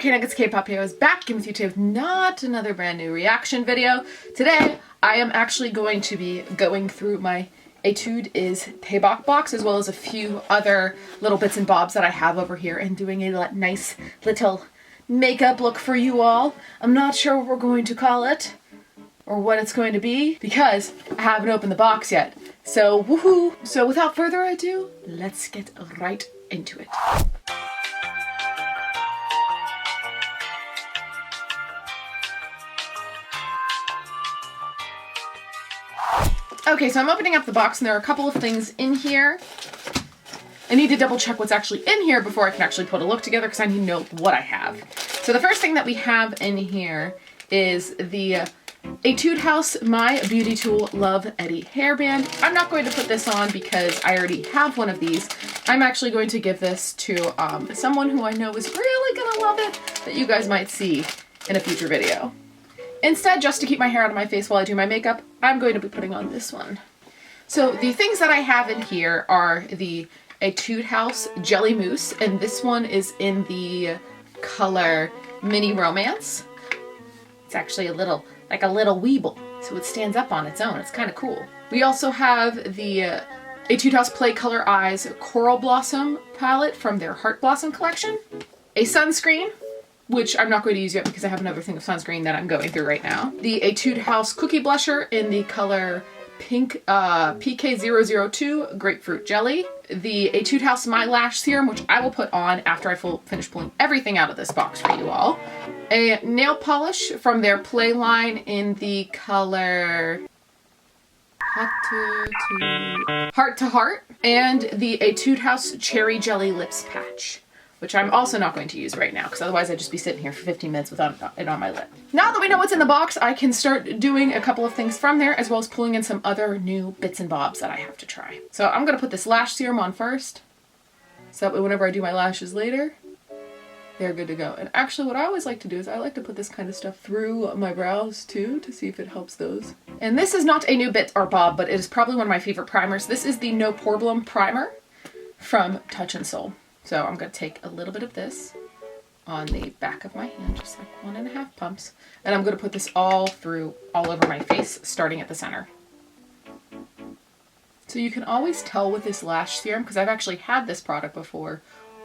K-Nuggets K-Pop Heroes back again with you today with not another brand new reaction video. Today, I am actually going to be going through my Etude is Daebak box as well as a few other little bits and bobs that I have over here and doing a nice little makeup look for you all. I'm not sure what we're going to call it or what it's going to be because I haven't opened the box yet. So woohoo! So without further ado, let's get right into it. Okay, so I'm opening up the box and there are a couple of things in here. I need to double check what's actually in here before I can actually put a look together because I need to know what I have. So the first thing that we have in here is the Etude House My Beauty Tool Love Eddie hairband. I'm not going to put this on because I already have one of these. I'm actually going to give this to someone who I know is really gonna love it that you guys might see in a future video. Instead, just to keep my hair out of my face while I do my makeup, I'm going to be putting on this one. So the things that I have in here are the Etude House Jelly Mousse, and this one is in the color Mini Romance. It's actually like a little weeble, so it stands up on its own. It's kind of cool. We also have the Etude House Play Color Eyes Coral Blossom palette from their Heart Blossom collection. A sunscreen, which I'm not going to use yet because I have another thing of sunscreen that I'm going through right now. The Etude House Cookie Blusher in the color Pink PK002 Grapefruit Jelly. The Etude House My Lash Serum, which I will put on after I finish pulling everything out of this box for you all. A nail polish from their Play line in the color Heart to Heart. And the Etude House Cherry Jelly Lips Patch, which I'm also not going to use right now because otherwise I'd just be sitting here for 15 minutes without it on my lip. Now that we know what's in the box, I can start doing a couple of things from there as well as pulling in some other new bits and bobs that I have to try. So I'm going to put this lash serum on first so that way whenever I do my lashes later, they're good to go. And actually what I always like to do is I like to put this kind of stuff through my brows too to see if it helps those. And this is not a new bit or bob, but it is probably one of my favorite primers. This is the No Problem Primer from Touch in Sol. So I'm going to take a little bit of this on the back of my hand, just like 1.5 pumps, and I'm going to put this all over my face, starting at the center. So you can always tell with this lash serum, because I've actually had this product before,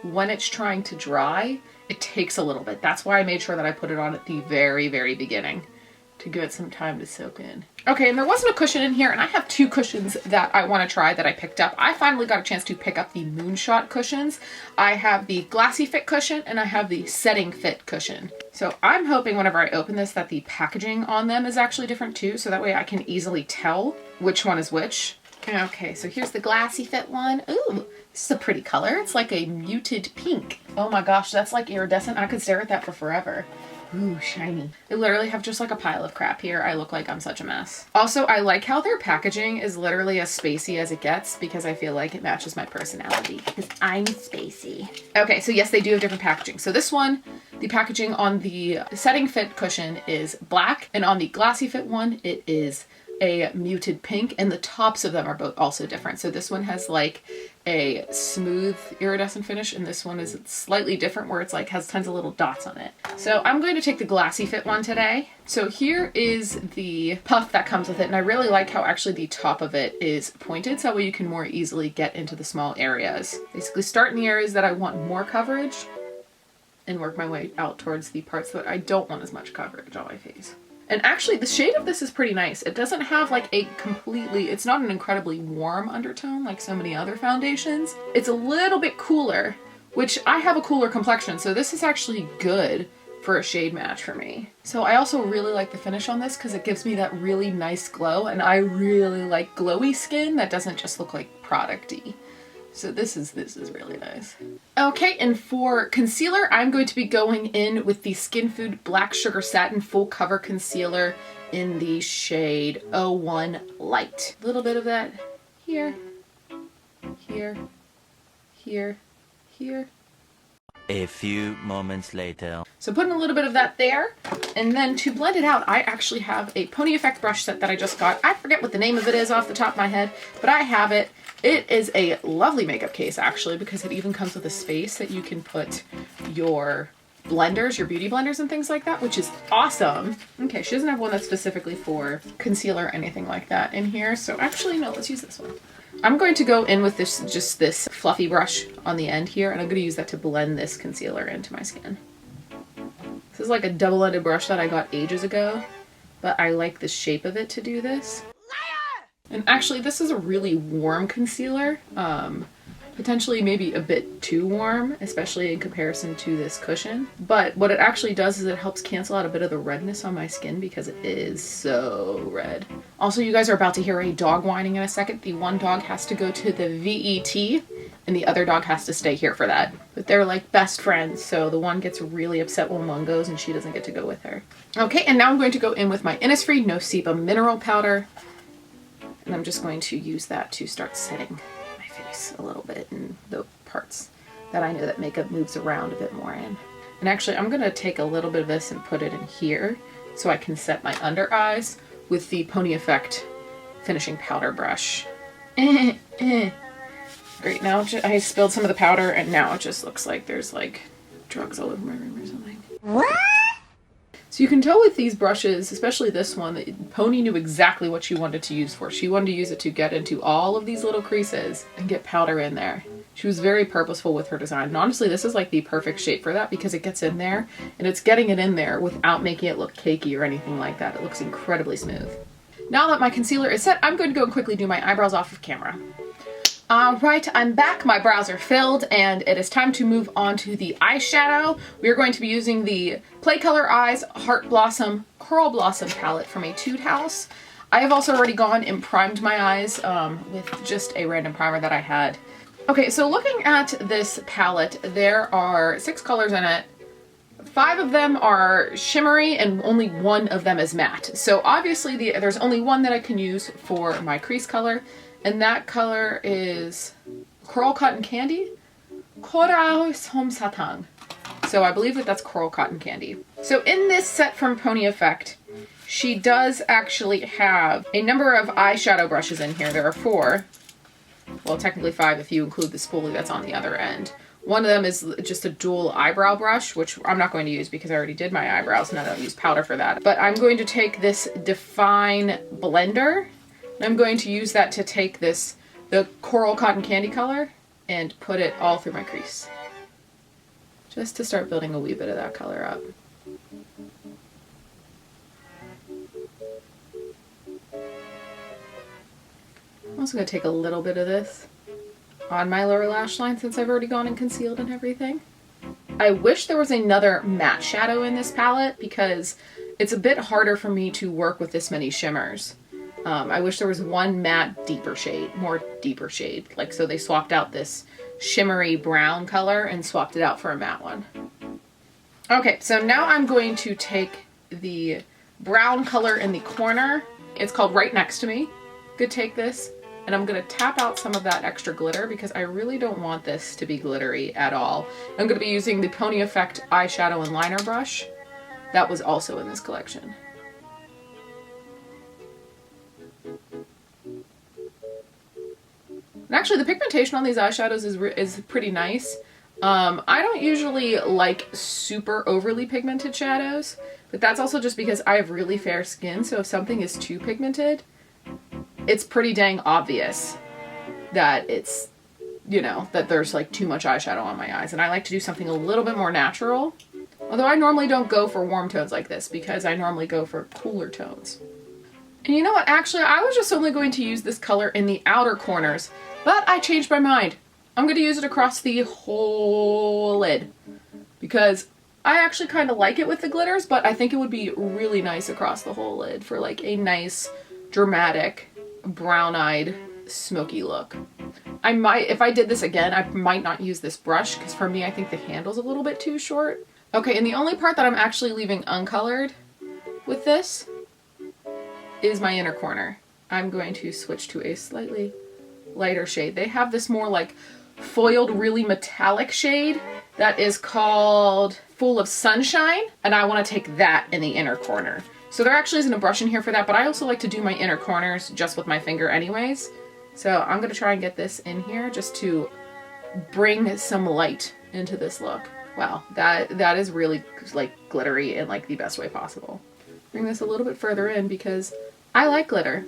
when it's trying to dry, it takes a little bit. That's why I made sure that I put it on at the very, very beginning to give it some time to soak in. Okay, and there wasn't a cushion in here, and I have 2 cushions that I want to try that I picked up. I finally got a chance to pick up the Moonshot cushions. I have the Glassy Fit cushion, and I have the Setting Fit cushion. So I'm hoping whenever I open this that the packaging on them is actually different too, so that way I can easily tell which one is which. Okay, so here's the Glassy Fit one. Ooh, this is a pretty color. It's like a muted pink. Oh my gosh, that's like iridescent. I could stare at that for forever. Ooh, shiny. I literally have just like a pile of crap here. I look like I'm such a mess. Also, I like how their packaging is literally as spacey as it gets because I feel like it matches my personality because I'm spacey. Okay, so yes, they do have different packaging. So this one, the packaging on the Setting Fit cushion is black, and on the Glassy Fit one, it is a muted pink, and the tops of them are both also different. So this one has like a smooth iridescent finish, and this one is slightly different where it's like has tons of little dots on it. So I'm going to take the Glassy Fit one today. So here is the puff that comes with it, and I really like how actually the top of it is pointed so that way you can more easily get into the small areas. Basically start in the areas that I want more coverage and work my way out towards the parts that I don't want as much coverage on my face. And actually the shade of this is pretty nice. It doesn't have like it's not an incredibly warm undertone like so many other foundations. It's a little bit cooler, which I have a cooler complexion, so this is actually good for a shade match for me. So I also really like the finish on this because it gives me that really nice glow, and I really like glowy skin that doesn't just look like product-y. So this is really nice. Okay, and for concealer, I'm going to be going in with the Skin Food Black Sugar Satin Full Cover Concealer in the shade 01 Light. A little bit of that here, here, here, here. A few moments later. So putting a little bit of that there, and then to blend it out, I actually have a Pony Effect brush set that I just got. I forget what the name of it is off the top of my head, but I have it. It is a lovely makeup case actually because it even comes with a space that you can put your blenders, your beauty blenders and things like that, which is awesome. Okay, she doesn't have one that's specifically for concealer or anything like that in here. So actually, no, let's use this one. I'm going to go in with this, just this fluffy brush on the end here, and I'm going to use that to blend this concealer into my skin. This is like a double-ended brush that I got ages ago, but I like the shape of it to do this. And actually, this is a really warm concealer. Potentially maybe a bit too warm, especially in comparison to this cushion. But what it actually does is it helps cancel out a bit of the redness on my skin because it is so red. Also, you guys are about to hear a dog whining in a second. The one dog has to go to the VET and the other dog has to stay here for that. But they're like best friends, so the one gets really upset when one goes and she doesn't get to go with her. Okay, and now I'm going to go in with my Innisfree No Sebum Mineral Powder. And I'm just going to use that to start setting a little bit in the parts that I know that makeup moves around a bit more in. And actually, I'm going to take a little bit of this and put it in here so I can set my under eyes with the Pony Effect finishing powder brush. Great, now I spilled some of the powder and now it just looks like there's like drugs all over my room or something. What? So you can tell with these brushes, especially this one, that Pony knew exactly what she wanted to use for. She wanted to use it to get into all of these little creases and get powder in there. She was very purposeful with her design. And honestly, this is like the perfect shape for that because it gets in there and it's getting it in there without making it look cakey or anything like that. It looks incredibly smooth. Now that my concealer is set, I'm going to go and quickly do my eyebrows off of camera. Alright, I'm back. My brows are filled and it is time to move on to the eyeshadow. We are going to be using the Play Color Eyes Heart Blossom Coral Blossom palette from Etude House. I have also already gone and primed my eyes with just a random primer that I had. Okay, so looking at this palette, there are 6 colors in it. 5 of them are shimmery and only 1 of them is matte. So obviously there's only one that I can use for my crease color. And that color is Coral Cotton Candy? Coral Somsatang. So I believe that that's Coral Cotton Candy. So in this set from Pony Effect, she does actually have a number of eyeshadow brushes in here. There are 4. Well, technically 5 if you include the spoolie that's on the other end. One of them is just a dual eyebrow brush, which I'm not going to use because I already did my eyebrows and I don't use powder for that. But I'm going to take this Define blender. I'm going to use that to take the Coral Cotton Candy color and put it all through my crease. Just to start building a wee bit of that color up. I'm also going to take a little bit of this on my lower lash line since I've already gone and concealed and everything. I wish there was another matte shadow in this palette because it's a bit harder for me to work with this many shimmers. I wish there was one matte deeper shade, more deeper shade. Like, so they swapped out this shimmery brown color and swapped it out for a matte one. Okay, so now I'm going to take the brown color in the corner. It's called Right Next to Me. Good, take this. And I'm going to tap out some of that extra glitter because I really don't want this to be glittery at all. I'm going to be using the Pony Effect eyeshadow and liner brush. That was also in this collection. And actually, the pigmentation on these eyeshadows is pretty nice. I don't usually like super overly pigmented shadows, but that's also just because I have really fair skin, so if something is too pigmented, it's pretty dang obvious that it's, you know, that there's like too much eyeshadow on my eyes, and I like to do something a little bit more natural. Although I normally don't go for warm tones like this because I normally go for cooler tones. And you know what, actually, I was just only going to use this color in the outer corners, but I changed my mind. I'm going to use it across the whole lid because I actually kind of like it with the glitters, but I think it would be really nice across the whole lid for like a nice, dramatic, brown-eyed, smoky look. I might, if I did this again, I might not use this brush because for me, I think the handle's a little bit too short. Okay, and the only part that I'm actually leaving uncolored with this is my inner corner. I'm going to switch to a slightly lighter shade. They have this more like foiled, really metallic shade that is called Full of Sunshine, and I want to take that in the inner corner. So there actually isn't a brush in here for that, but I also like to do my inner corners just with my finger anyways. So I'm going to try and get this in here just to bring some light into this look. Wow, that is really like glittery in like the best way possible. Bring this a little bit further in because I like glitter.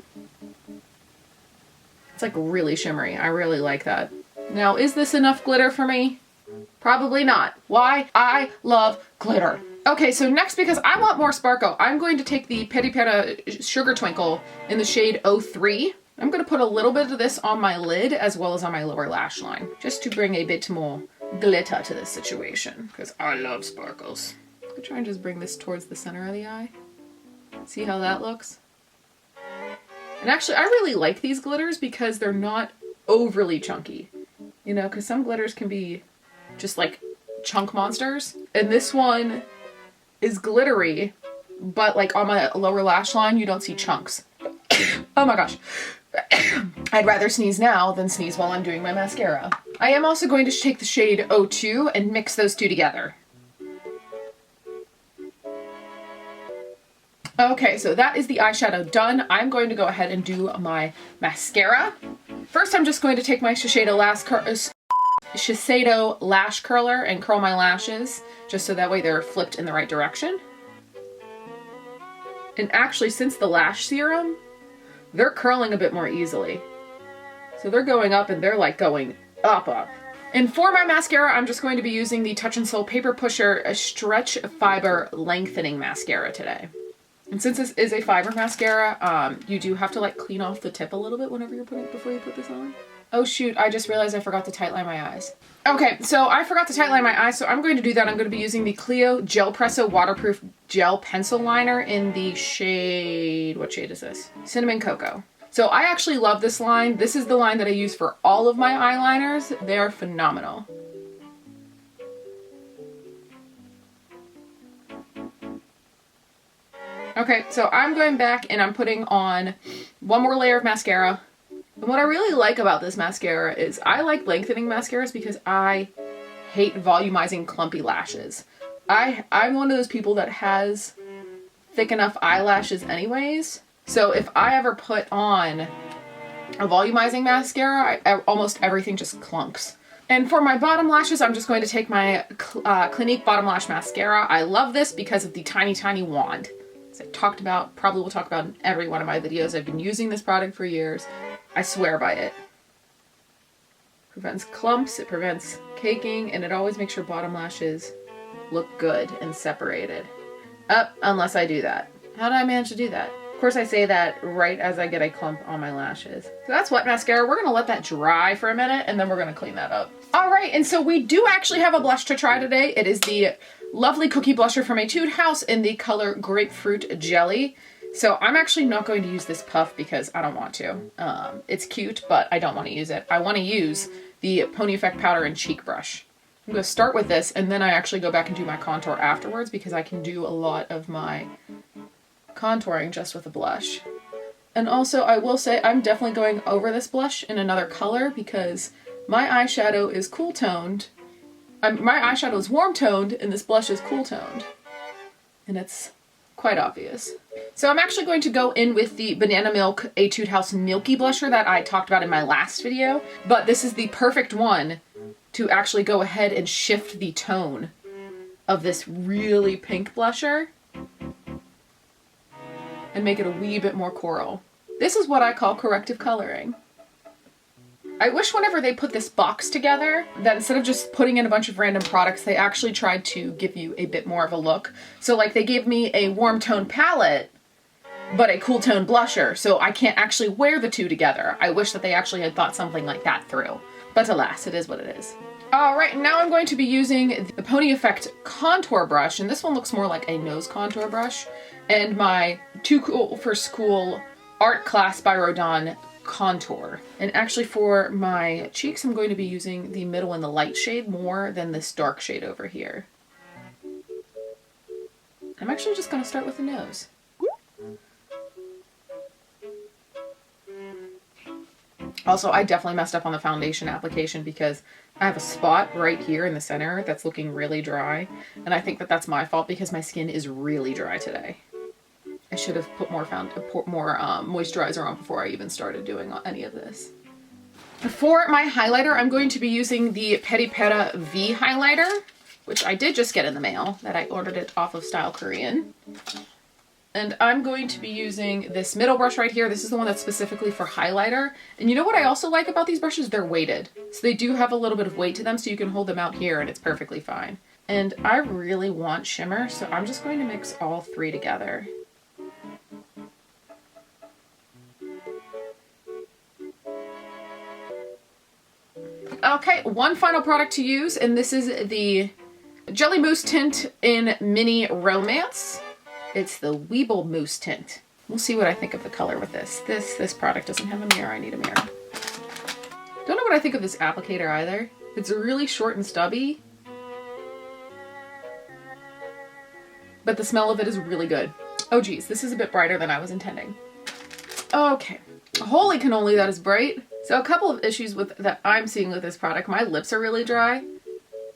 It's like really shimmery. I really like that. Now, is this enough glitter for me? Probably not. Why? I love glitter. Okay, so next, because I want more sparkle, I'm going to take the Peri Peri Sugar Twinkle in the shade 03. I'm going to put a little bit of this on my lid as well as on my lower lash line, just to bring a bit more glitter to this situation, because I love sparkles. I'll try and just bring this towards the center of the eye. See how that looks? And actually, I really like these glitters because they're not overly chunky. You know, because some glitters can be just like chunk monsters. And this one is glittery, but like on my lower lash line, you don't see chunks. Oh my gosh. I'd rather sneeze now than sneeze while I'm doing my mascara. I am also going to take the shade 02 and mix those two together. Okay, so that is the eyeshadow done. I'm going to go ahead and do my mascara. First, I'm just going to take my Shiseido lash curler and curl my lashes, just so that way they're flipped in the right direction. And actually, since the lash serum, they're curling a bit more easily. So they're going up and they're like going up. And for my mascara, I'm just going to be using the Touch in Sol Paper Pusher Stretch Fiber Lengthening Mascara today. And since this is a fiber mascara, you do have to like clean off the tip a little bit before you put this on. Oh shoot, I just realized I forgot to tightline my eyes. Okay, so I forgot to tightline my eyes, so I'm going to do that. I'm going to be using the Clio Gel Presso Waterproof Gel Pencil Liner in the shade, what shade is this? Cinnamon Cocoa. So I actually love this line. This is the line that I use for all of my eyeliners. They are phenomenal. Okay, so I'm going back and I'm putting on one more layer of mascara. And what I really like about this mascara is I like lengthening mascaras because I hate volumizing clumpy lashes. I'm one of those people that has thick enough eyelashes anyways. So if I ever put on a volumizing mascara, almost everything just clunks. And for my bottom lashes, I'm just going to take my Clinique Bottom Lash Mascara. I love this because of the tiny, tiny wand. As I talked about, probably will talk about in every one of my videos. I've been using this product for years. I swear by it. Prevents clumps, it prevents caking, and it always makes your bottom lashes look good and separated. Unless I do that. How did I manage to do that? Of course I say that right as I get a clump on my lashes. So that's wet mascara. We're gonna let that dry for a minute and then we're gonna clean that up. All right, and so we do actually have a blush to try today. It is the lovely Cookie Blusher from Etude House in the color Grapefruit Jelly. So I'm actually not going to use this puff because I don't want to. It's cute, but I don't want to use it. I want to use the Pony Effect Powder and Cheek Brush. I'm going to start with this and then I actually go back and do my contour afterwards because I can do a lot of my contouring just with a blush. And also I will say I'm definitely going over this blush in another color because my eyeshadow is cool toned. My eyeshadow is warm toned and this blush is cool toned. And it's quite obvious. So I'm actually going to go in with the Banana Milk Etude House Milky Blusher that I talked about in my last video, but this is the perfect one to actually go ahead and shift the tone of this really pink blusher and make it a wee bit more coral. This is what I call corrective coloring. I wish whenever they put this box together that instead of just putting in a bunch of random products, they actually tried to give you a bit more of a look. So like they gave me a warm tone palette, but a cool tone blusher, so I can't actually wear the two together. I wish that they actually had thought something like that through. But alas, it is what it is. Alright, now I'm going to be using the Pony Effect contour brush, and this one looks more like a nose contour brush, and my Too Cool for School Art Class by Rodin contour. And actually for my cheeks, I'm going to be using the middle and the light shade more than this dark shade over here. I'm actually just going to start with the nose. Also, I definitely messed up on the foundation application because I have a spot right here in the center that's looking really dry. And I think that that's my fault because my skin is really dry today. I should have put more moisturizer on before I even started doing any of this. For my highlighter, I'm going to be using the Peri Peri V highlighter. which I did just get in the mail, that I ordered it off of Style Korean. And I'm going to be using this middle brush right here. This is the one that's specifically for highlighter. And you know what I also like about these brushes? They're weighted. So they do have a little bit of weight to them, so you can hold them out here and it's perfectly fine. And I really want shimmer, so I'm just going to mix all three together. Okay, one final product to use, and this is the Jelly Mousse Tint in Mini Romance. It's the Weeble Mousse Tint. We'll see what I think of the color with this. This product doesn't have a mirror. I need a mirror. Don't know what I think of this applicator either. It's really short and stubby, but the smell of it is really good. Oh geez, this is a bit brighter than I was intending. Okay, holy cannoli, that is bright. So a couple of issues that I'm seeing with this product. My lips are really dry,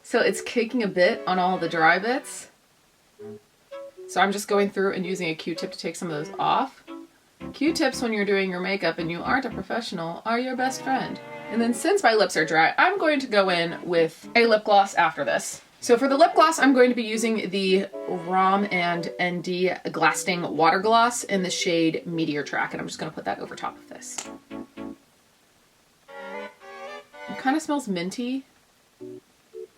so it's caking a bit on all the dry bits. So I'm just going through and using a Q-tip to take some of those off. Q-tips, when you're doing your makeup and you aren't a professional, are your best friend. And then since my lips are dry, I'm going to go in with a lip gloss after this. So for the lip gloss, I'm going to be using the ROM and ND Glasting Water Gloss in the shade Meteor Track, and I'm just going to put that over top of this. It kind of smells minty,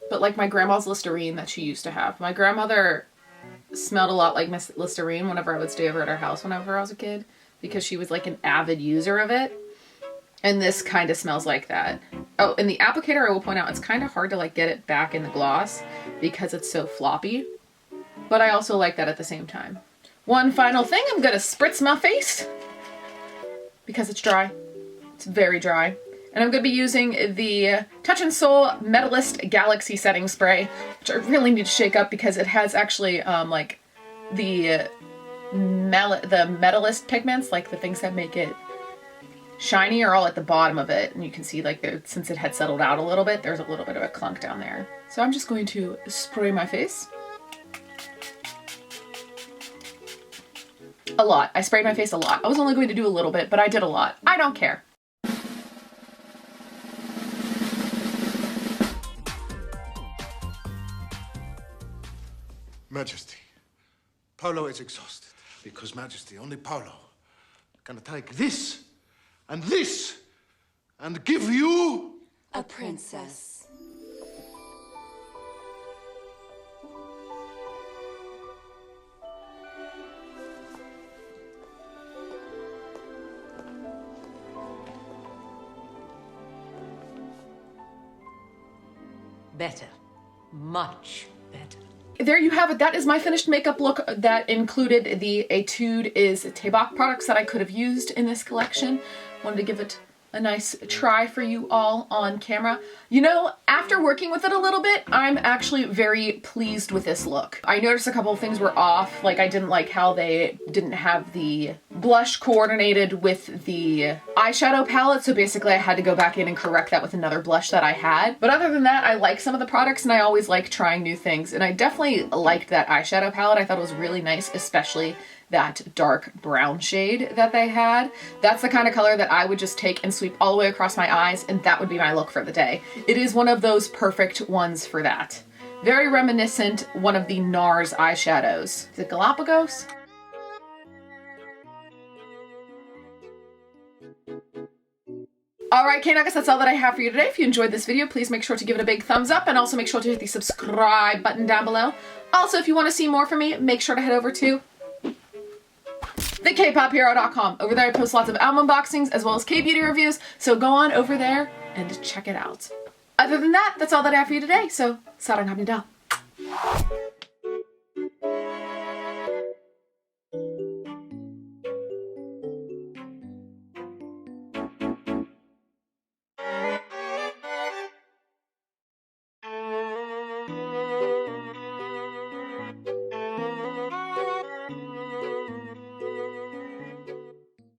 but like my grandma's Listerine that she used to have. My grandmother smelled a lot like Miss Listerine whenever I would stay over at her house whenever I was a kid, because she was like an avid user of it. And this kind of smells like that. Oh, and the applicator, I will point out, it's kind of hard to like get it back in the gloss because it's so floppy. But I also like that at the same time. One final thing, I'm gonna spritz my face because it's dry. It's very dry. And I'm going to be using the Touch in Sol Metalist Galaxy Setting Spray, which I really need to shake up because it has actually like the Metalist pigments, like the things that make it shiny, are all at the bottom of it. And you can see like since it had settled out a little bit, there's a little bit of a clunk down there. So I'm just going to spray my face. A lot. I sprayed my face a lot. I was only going to do a little bit, but I did a lot. I don't care. Majesty, Paolo is exhausted because Majesty, only Paolo, can take this and give you a princess. Better. Much better. There you have it. That is my finished makeup look that included the Etude is Daebak products that I could have used in this collection. Wanted to give it a nice try for you all on camera. You know, after working with it a little bit, I'm actually very pleased with this look. I noticed a couple of things were off. Like I didn't like how they didn't have the blush coordinated with the eyeshadow palette. So basically I had to go back in and correct that with another blush that I had. But other than that, I like some of the products and I always like trying new things. And I definitely liked that eyeshadow palette. I thought it was really nice, especially that dark brown shade that they had. That's the kind of color that I would just take and sweep all the way across my eyes, and that would be my look for the day. It is one of those perfect ones for that. Very reminiscent, one of the NARS eyeshadows. Is it Galapagos? Alright, K-Nuggets, that's all that I have for you today. If you enjoyed this video, please make sure to give it a big thumbs up and also make sure to hit the subscribe button down below. Also, if you want to see more from me, make sure to head over to thekpophero.com. Over there I post lots of album unboxings as well as K-Beauty reviews, so go on over there and check it out. Other than that, that's all that I have for you today, so 사랑합니다.